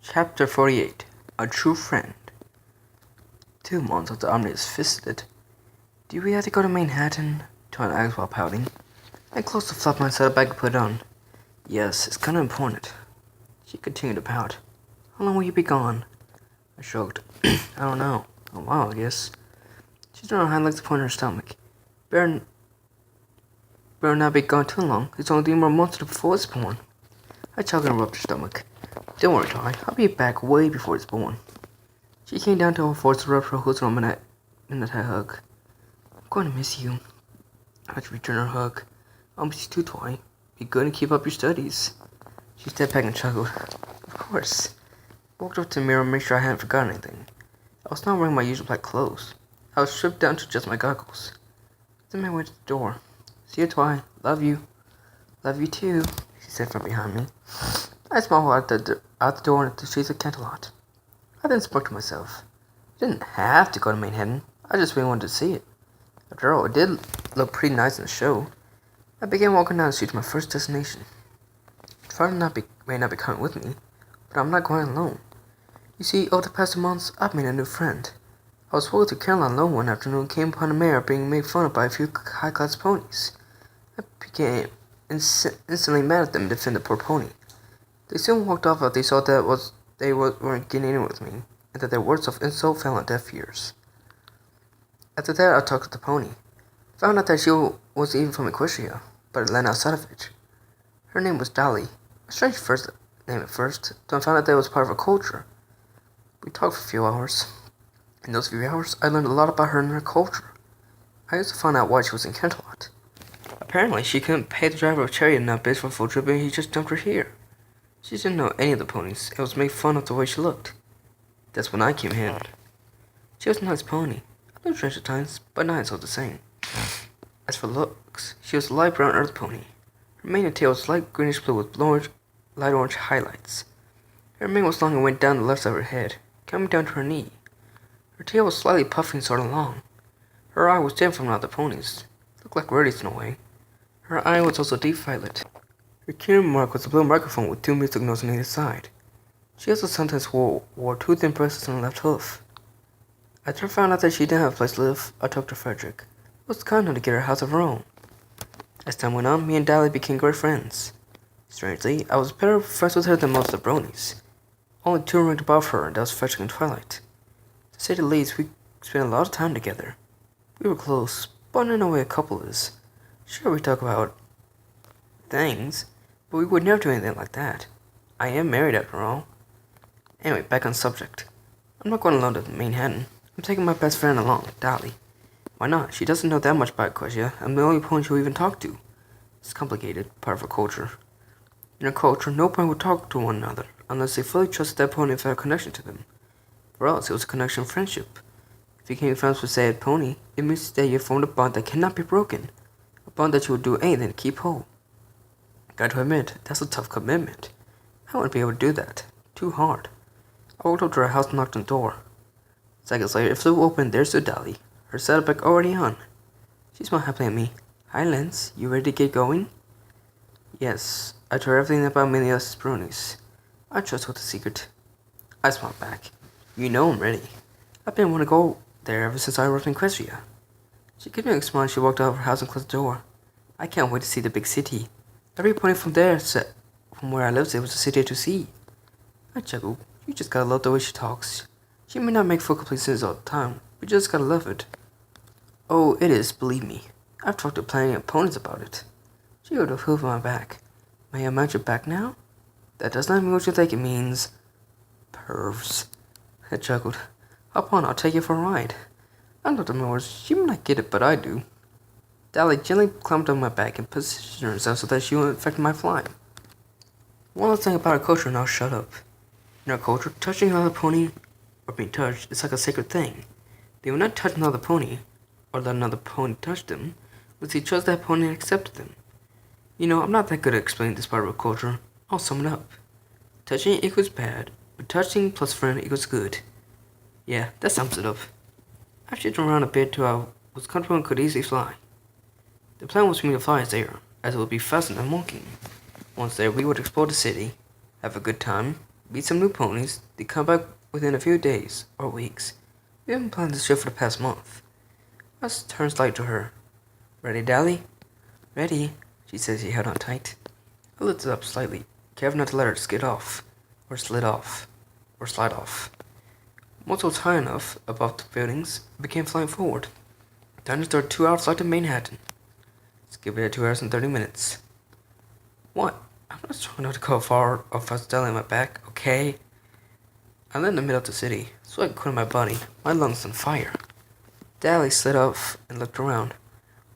Chapter 48 A True Friend. 2 months after Omnius visited, do we have to go to Manhattan? Twan asked while pouting. I closed the flap and set it back and put it on. Yes, it's kind of important. She continued to pout. How long will you be gone? I shrugged. I don't know. A while, I guess. She turned her hind legs to point her stomach. Better not be gone too long. It's only 3 more months before it's born. I chuckled and rubbed her stomach. Don't worry, Ty. I'll be back way before it's born. She came down to her force to rub her hoods on my in a tight hug. I'm going to miss you. I returned her hug. I'll miss you too, Twy. Be good and keep up your studies. She stepped back and chuckled. Of course. I walked up to the mirror and made sure I hadn't forgotten anything. I was not wearing my usual black clothes. I was stripped down to just my goggles. Then I went to the door. See you, Twy. Love you. Love you too, she said from behind me. I smiled out the door into the streets of Canterlot. I then spoke to myself. I didn't have to go to Manhattan. I just really wanted to see it. After all, it did look pretty nice in the show. I began walking down the street to my first destination. Father may not be coming with me, but I'm not going alone. You see, over the past 2 months, I've made a new friend. I was walking through Caroline alone one afternoon and came upon the mayor being made fun of by a few high-class ponies. I became instantly mad at them and defended the poor pony. They soon walked off as they saw that they weren't getting in with me, and that their words of insult fell on deaf ears. After that, I talked to the pony. Found out that she was even from Equestria, but land outside of it. Her name was Dolly, a strange first name at first, though I found out that it was part of her culture. We talked for a few hours. In those few hours, I learned a lot about her and her culture. I also found out why she was in Canterlot. Apparently, she couldn't pay the driver of chariot enough bid for a full trip, and he just dumped her here. She didn't know any of the ponies, and was made fun of the way she looked. That's when I came in. She was a nice pony. A little strange at times, but nice all the same. As for looks, she was a light brown earth pony. Her mane and tail was light greenish blue with light orange highlights. Her mane was long and went down the left side of her head, coming down to her knee. Her tail was slightly puffy and sort of long. Her eye was different from other ponies. Looked like Reddy's in a way. Her eye was also deep violet. Her key mark was a blue microphone with 2 music notes on either side. She also sometimes wore 2 thin bracelets on her left hoof. After I found out that she didn't have a place to live, I talked to Frederick. It was kind enough to get her a house of her own. As time went on, me and Dolly became great friends. Strangely, I was better friends with her than most of the bronies. Only 2 ranked above her, and that was Frederick and Twilight. To say the least, we spent a lot of time together. We were close, but in a way a couple is. Sure, we talk about things, but we would never do anything like that. I am married after all. Anyway, back on subject. I'm not going alone to Manhattan. I'm taking my best friend along, Dolly. Why not? She doesn't know that much about Equestria. I'm the only pony she'll even talk to. It's complicated, part of her culture. In her culture, no pony would talk to one another, unless they fully trusted that pony and felt a connection to them. For us, it was a connection of friendship. If you became friends with, say, a pony, it means that you formed a bond that cannot be broken. A bond that you would do anything to keep whole. Got to admit, that's a tough commitment. I wouldn't be able to do that. Too hard. I walked up to her house and knocked on the door. Seconds later, it flew open and there stood Dolly, her setup bag already on. She smiled happily at me. Hi, Lance. You ready to get going? Yes. I told her everything about Melius's bronies. I trust with a secret. I smiled back. You know I'm ready. I've been wanting to go there ever since I arrived in Equestria. She gave me a smile as she walked out of her house and closed the door. I can't wait to see the big city. Every pony from where I live said it was a city to see. I chuckled. You just gotta love the way she talks. She may not make full complete sentences all the time, but you just gotta love it. Oh, it is, believe me. I've talked to plenty of ponies about it. She got a hoof on my back. May I mount your back now? That does not mean what you think it means. Pervs. I chuckled. Hop on, I'll take you for a ride. I looked at my horse. She may not get it, but I do. Dolly gently climbed on my back and positioned herself so that she wouldn't affect my flying. One last thing about our culture, and I'll shut up. In our culture, touching another pony or being touched is like a sacred thing. They will not touch another pony or let another pony touch them unless they trust that pony and accepted them. You know, I'm not that good at explaining this part of our culture. I'll sum it up. Touching equals bad, but touching plus friend equals good. Yeah, that sums it up. I shifted around a bit till I was comfortable and could easily fly. The plan was for me to fly as air, as it would be faster than walking. Once there, we would explore the city, have a good time, Beat some new ponies. They come back within a few days or weeks. We haven't planned this trip for the past month. I turned slightly to her. Ready, Dally? Ready, she said. She held on tight. I lifted up slightly, careful not to let her skid off, or slide off. Once I was high enough above the buildings, I began flying forward. Time to start 2 hours flight to Manhattan. Skip it at 2 hours and 30 minutes. What? I'm not strong enough to go far or fast Dally on my back, okay? I landed in the middle of the city, sweat cleared my body, my lungs on fire. Dally slid off and looked around.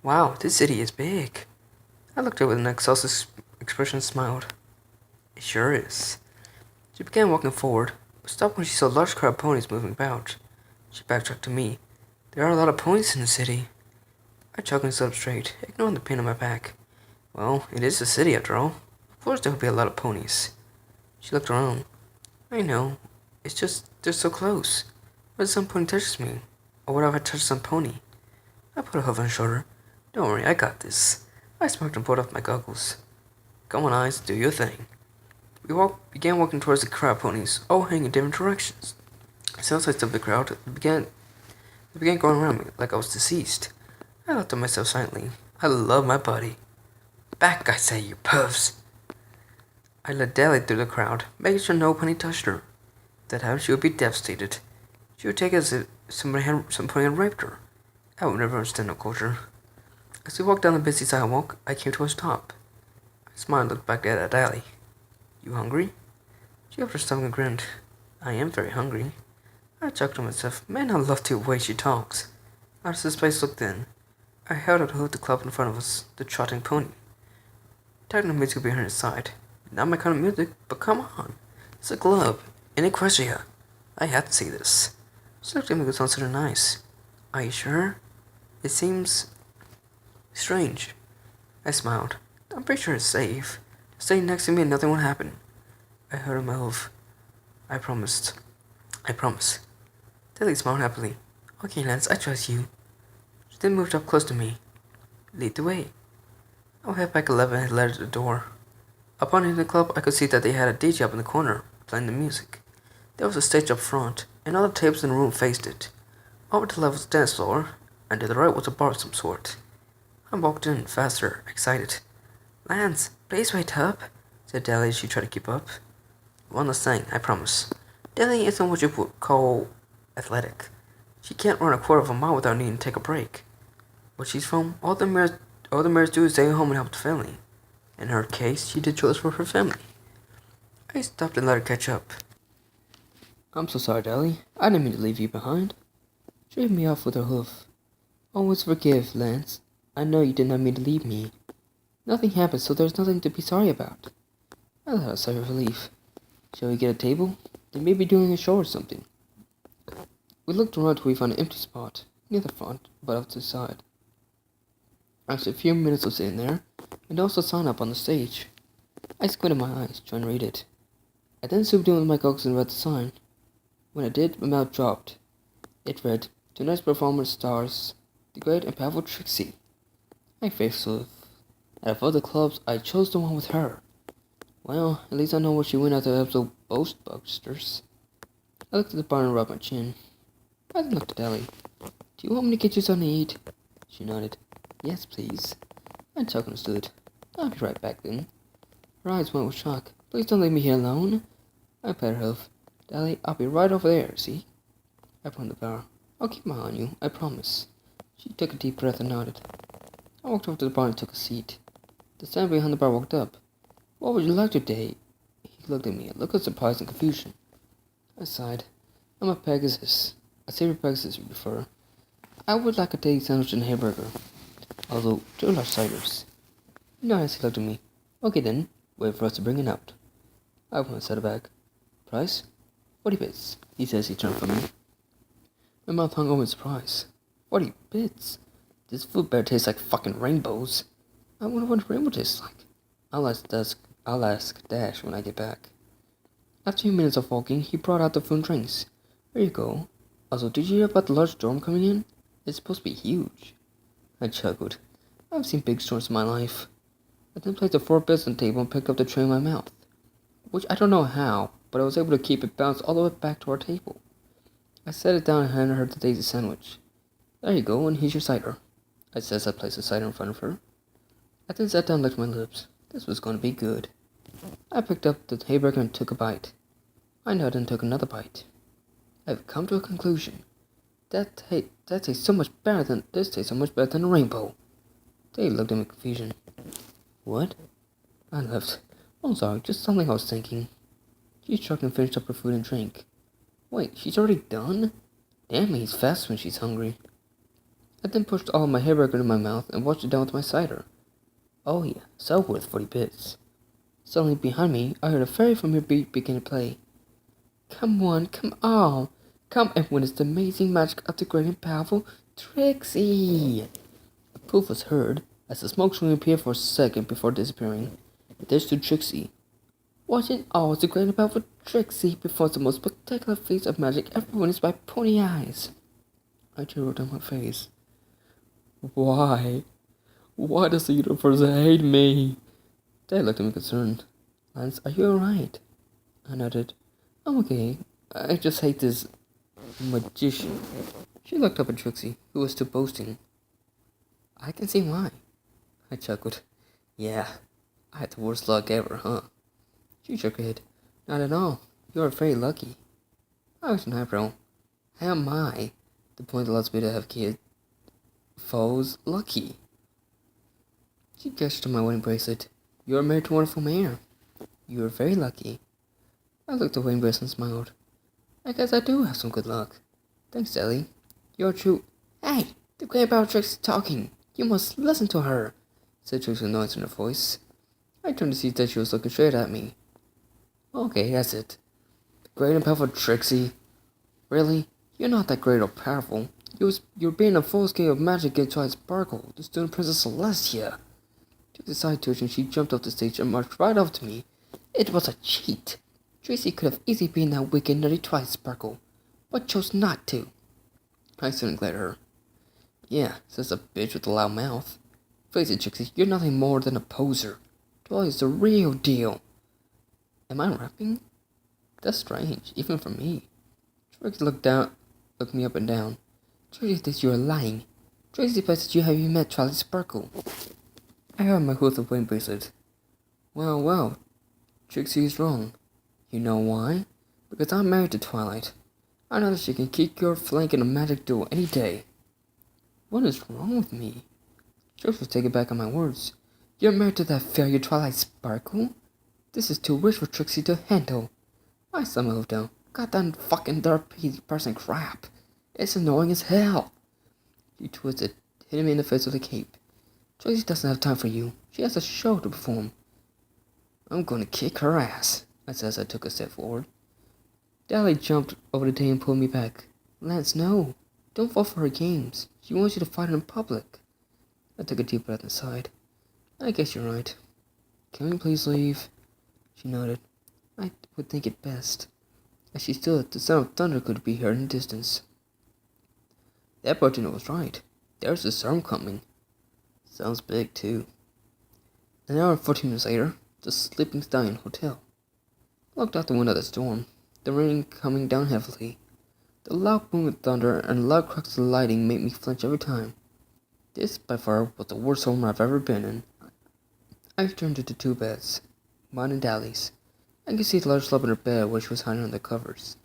Wow, this city is big. I looked at her with an exhausted expression and smiled. It sure is. She began walking forward, but stopped when she saw a large crowd of ponies moving about. She backtracked to me. There are a lot of ponies in the city. I chuckled and stood up straight, ignoring the pain on my back. Well, it is a city after all. Of course there would be a lot of ponies. She looked around. I know. It's just they're so close. What if some pony touches me? Or what if I touch some pony? I put a hoof on her shoulder. Don't worry, I got this. I smirked and pulled off my goggles. Come on, eyes, do your thing. We began walking towards the crowd of ponies, all heading in different directions. As soon as I stepped the crowd, they began going around me like I was deceased. I laughed at myself silently. I love my body. Back, I say, you puffs. I led Dally through the crowd, making sure no pony touched her. That happened, she would be devastated. She would take it as if some pony had raped her. I would never understand no culture. As we walked down the busy sidewalk, I came to a stop. I smiled and looked back at Dally. You hungry? She opened her stomach and grinned. I am very hungry. I chuckled to myself. Man, I love the way she talks. Out of the space looked in. I held out the hood to club in front of us, the trotting pony. Techno music behind his side. Not my kind of music, but come on. It's a club in Equestria. I have to see this. She looked at me with sounds sort of nice. Are you sure? It seems strange. I smiled. I'm pretty sure it's safe. Stay next to me and nothing will happen. I heard her mouth. I promised. I promise. Dally smiled happily. Okay, Lance, I trust you. She then moved up close to me. Lead the way. I head back 11 and led her to the door. Upon entering the club, I could see that they had a DJ up in the corner, playing the music. There was a stage up front, and all the tables in the room faced it. Over to the left was the dance floor, and to the right was a bar of some sort. I walked in, faster, excited. Lance, please wait up, said Dally as she tried to keep up. One last thing, I promise. Dally isn't what you would call athletic. She can't run a quarter of a mile without needing to take a break. Where she's from, all the mayors do is stay home and help the family. In her case, she did chores for her family. I stopped and let her catch up. I'm so sorry, Dally. I didn't mean to leave you behind. She waved me off with her hoof. Always forgive, Lance. I know you did not mean to leave me. Nothing happened, so there's nothing to be sorry about. I let out a sigh of relief. Shall we get a table? They may be doing a show or something. We looked around till we found an empty spot, near the front, but off to the side. After a few minutes of sitting there, and also a sign up on the stage. I squinted my eyes, trying to read it. I then zoomed in with my goggles and read the sign. When I did, my mouth dropped. It read, Tonight's performance stars the great and powerful Trixie. I faced with. Out of all the clubs, I chose the one with her. Well, at least I know where she went after the episode Ghostbusters. I looked at the bar and rubbed my chin. I then looked at Ellie. Do you want me to get you something to eat? She nodded. Yes, please. I chuckled and stood. I'll be right back then. Her eyes went with shock. Please don't leave me here alone. I patted her health. Dally, I'll be right over there, see? I pointed the bar. I'll keep my eye on you, I promise. She took a deep breath and nodded. I walked over to the bar and took a seat. The stand behind the bar walked up. What would you like today? He looked at me, a look of surprise and confusion. I sighed. I'm a Pegasus. A Saber Pegasus, if you prefer. I would like a daily sandwich and a hamburger. Although, 2 large ciders. No, as he looked at me. Okay then, wait for us to bring it out. I opened my cider bag. Price? 40 bits, he says he turned from me. My mouth hung open in surprise. 40 bits? This food better tastes like fucking rainbows. I wonder what a rainbow tastes like. I'll ask Dash when I get back. After a few minutes of walking, he brought out the food and drinks. Here you go. Also, did you hear about the large storm coming in? It's supposed to be huge. I chuckled. I've seen big storms in my life. I then placed the 4 bits on the table and picked up the tray in my mouth. Which I don't know how, but I was able to keep it bounced all the way back to our table. I set it down and handed her the daisy sandwich. There you go, and here's your cider, I said as I placed the cider in front of her. I then sat down and licked my lips. This was going to be good. I picked up the hamburger and took a bite. I nodded and took another bite. I've come to a conclusion. That tastes so much better than this tastes so much better than a rainbow. Dave looked at me in confusion. What? I laughed. I'm sorry, just something I was thinking. She shrugged and finished up her food and drink. Wait, she's already done? Damn, he's fast when she's hungry. I then pushed all of my hamburger into my mouth and washed it down with my cider. Oh yeah, so worth 40 bits. Suddenly behind me, I heard a very familiar beat begin to play. Come on, come on, come and witness the amazing magic of the great and powerful Trixie. A poof was heard as the smoke screen appeared for a second before disappearing. There stood Trixie. Watch in awe as the great and powerful Trixie performs the most spectacular feats of magic ever witnessed by Pony Eyes. I drew down my face. Why? Why does the universe hate me? Dad looked at me concerned. Lance, are you alright? I nodded. I'm okay. I just hate this magician. She looked up at Trixie, who was still boasting. I can see why. I chuckled. Yeah, I had the worst luck ever, huh? She shook her head. Not at all. You're very lucky. I was an eyebrow. How am I, the point that allows me to have kids, foes, lucky? She gestured to my wedding bracelet. You're married to a wonderful man. You are very lucky. I looked at the wedding bracelet and smiled. I guess I do have some good luck. Thanks, Ellie. You're true. Hey, the grandpa Trixie is talking. You must listen to her, said Trixie with noise in her voice. I turned to see that she was looking straight at me. Okay, that's it. The great and powerful Trixie. Really? You're not that great or powerful. You're being a full scale of magic against Twilight Sparkle, the student Princess Celestia. Trixie sighed to it and she jumped off the stage and marched right up to me. It was a cheat. Trixie could have easily been that wicked, nutty Twilight Sparkle, but chose not to. I stood and glared at her. Yeah, says a bitch with a loud mouth. Face it, Trixie, you're nothing more than a poser. Twilight is the real deal. Am I rapping? That's strange, even for me. Trixie looked me up and down. Trixie thinks you are lying. Trixie believes that you have met Twilight Sparkle. I heard my hood of wedding bracelet. Well, Trixie is wrong. You know why? Because I'm married to Twilight. I know that she can kick your flank in a magic duel any day. What is wrong with me? Trixie was taken back on my words. You're married to that failure Twilight Sparkle? This is too rich for Trixie to handle. I summoned down. Goddamn fucking third person crap. It's annoying as hell. She twisted, hitting me in the face with a cape. Trixie doesn't have time for you. She has a show to perform. I'm gonna kick her ass, I said as I took a step forward. Dally jumped over the table and pulled me back. Lance, no. Don't fall for her games. She wants you to fight her in public. I took a deep breath and sighed. I guess you're right. Can we please leave? She nodded. I would think it best. As she stood, the sound of thunder could be heard in the distance. That bartender was right. There's a storm coming. Sounds big, too. An hour and 14 minutes later, the Sleeping Stallion Hotel. I looked out the window at the storm, the rain coming down heavily. The loud boom of thunder and the loud cracks of lightning made me flinch every time. This, by far, was the worst storm I've ever been in. I turned into two beds, mine and Dally's. I could see the large slump in her bed where she was hiding under the covers.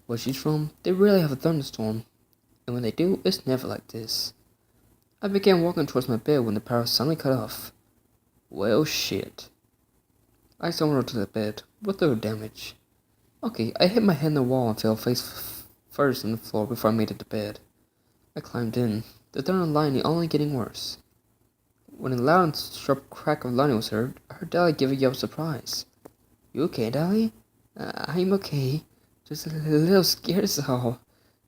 Where she's from, they rarely have a thunderstorm, and when they do, it's never like this. I began walking towards my bed when the power suddenly cut off. Well, shit. I stumbled onto the bed, with little damage. Okay, I hit my head in the wall and fell face first on the floor before I made it to bed. I climbed in, the thunder and lightning only getting worse. When a loud and sharp crack of lightning was heard, I heard Dally give a yelp of surprise. You okay, Dally? I'm okay. Just a little scared is all,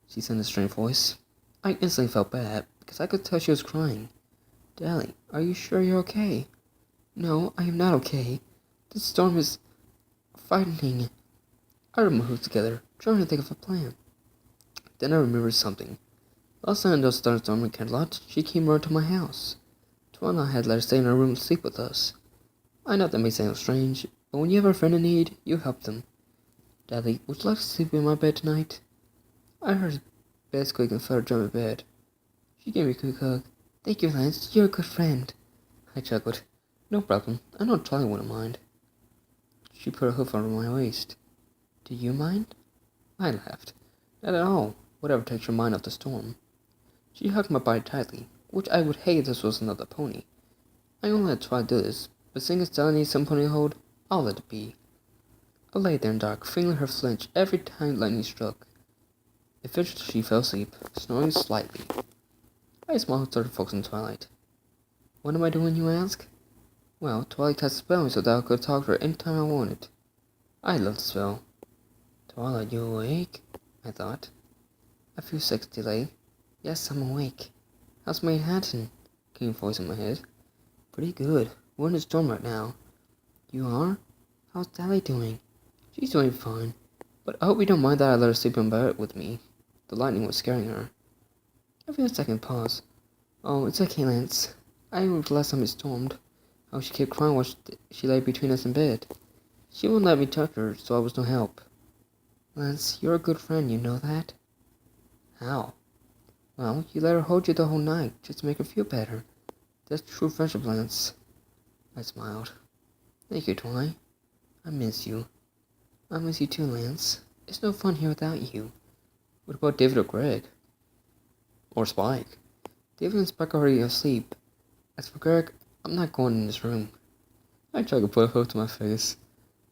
she said in a strange voice. I instantly felt bad, because I could tell she was crying. Dally, are you sure you're okay? No, I am not okay. The storm is frightening. I rubbed my hooves together, trying to think of a plan. Then I remembered something. Last night in those thunderstorm in Canterlot, she came around to my house. Tuan and I had let her stay in our room and sleep with us. I know that may sound strange, but when you have a friend in need, you help them. Daddy, would you like to sleep in my bed tonight? I heard his bed squeak and fell to my bed. She gave me a quick hug. Thank you, Lance. You're a good friend. I chuckled. No problem. I know Charlie wouldn't mind. She put her hoof over my waist. Do you mind? I laughed. Not at all. Whatever takes your mind off the storm. She hugged my body tightly, which I would hate if this was another pony. I only had tried to do this, but seeing as Stella needs some pony to hold, I'll let it be. I lay there in the dark, feeling her flinch every time lightning struck. Eventually she fell asleep, snoring slightly. I smiled and started focusing on Twilight. What am I doing, you ask? Well, Twilight cast a spell on me so that I could talk to her anytime I wanted. I loved the spell. Twilight, you awake? I thought. A few seconds delay. Yes, I'm awake. How's Manhattan? Came a voice in my head. Pretty good. We're in a storm right now. You are? How's Sally doing? She's doing fine. But I hope you don't mind that I let her sleep in bed with me. The lightning was scaring her. After a second pause. Oh, it's okay, Lance. I remember the last time it stormed. How she kept crying while she lay between us in bed. She wouldn't let me touch her, so I was no help. Lance, you're a good friend, you know that? How? Well, you let her hold you the whole night, just to make her feel better. That's true friendship, Lance. I smiled. Thank you, Twi. I miss you. I miss you too, Lance. It's no fun here without you. What about David or Greg? Or Spike? David and Spike are already asleep. As for Greg, I'm not going in this room. I tried to put a hook to my face.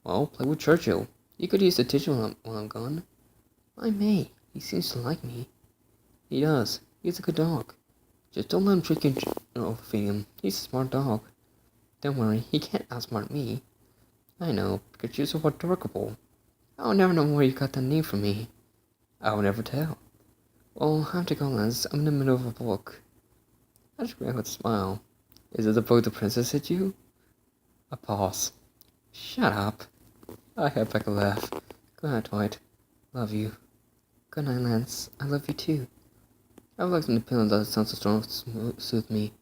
Well, play with Churchill. You could use the kitchen while I'm gone. I may. He seems to like me. He does. He's a good dog. Just don't let him trick you and overfeed him. He's a smart dog. Don't worry, he can't outsmart me. I know, because you're so adorable. I'll never know where you got that name from me. I'll never tell. Well, I have to go, Lance. I'm in the middle of a book. I just react with a smile. Is it the book the princess hit you? A pause. Shut up. I had back a laugh. Good night, Dwight. Love you. Good night, Lance. I love you too. I relaxed on the pillow and let the sounds of the storm soothe me.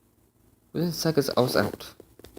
Within seconds, I was out.